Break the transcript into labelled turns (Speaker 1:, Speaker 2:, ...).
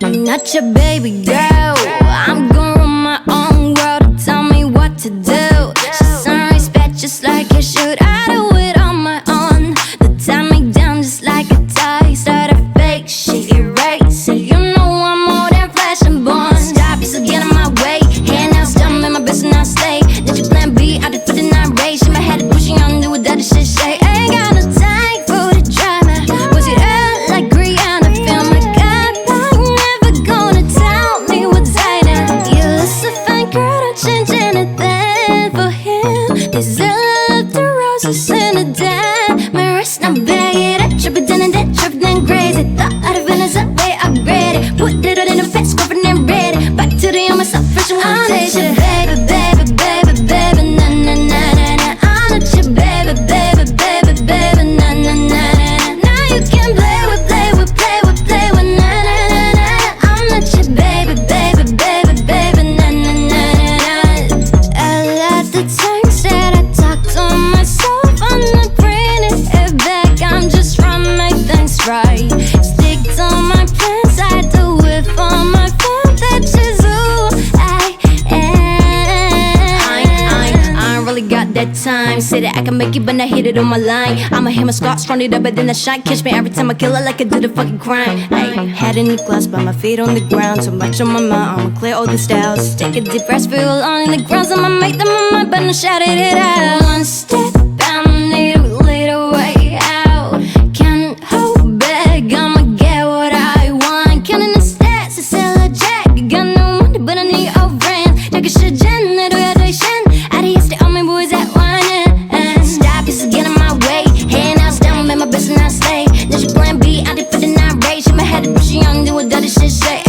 Speaker 1: I'm not your baby girl. I'm gonna run my own world. Tell me what to do. She's some respect just like you should. I do it on my own. They tie me down just like a tie. Start a fake shit, erase it. You know I'm more than flesh and bone. Stop, you still get in my way. Hand out, still in my business, I stay. Did you plan B? I did for the night race. In my head, pushing on, do what that shit say. Ain't got no time for the drama. Was it early like Rihanna? Feel my God, but you never gonna tell me what's right now. You look so fine, girl, don't change anything for him. This love the roses in the den. My wrist not bag it up, trip it down and that trip then crazy. Thought I'd have been a way upgraded. Put it all in a fast, covered and ready. Back to the on myself, fresh and one take it. Baby, baby, baby, baby, na na na na na. I'm not your baby, baby, baby, baby, na na na na na. Now you can play with, play with, play with, play with, na na na na. I'm not your baby, baby, baby, baby, na na na na na. I love the times that I talk to myself. I'm not bringing it back. I'm just trying to make things right. Stick to my plans. I do it for my fans. That's just who I am. I ain't really got that time. Say that I can make it, but not hit it on my line. I'ma hit my scars, run it up, but then I shine. Catch me every time I kill it like I did a fucking crime. Ay, head in the glass, but my feet on the ground. Too much on my mind, I'ma clear all the styles. Take a deep breath, feel alone in the grounds. I'ma make them on my mind, but I'm shouting it out. One step, I need a little way out. Can't hold back, I'ma get what I want. Counting the stats, it's still a jack. Got no money, but I need your friends. Take a shit, Jen, I do it, I do stay on me, boys that one. Stop, just get in my way. Hand out, down, make my business, I stay. Then she plan B, I did for the night race. In my head, pushing on, do what that shit say.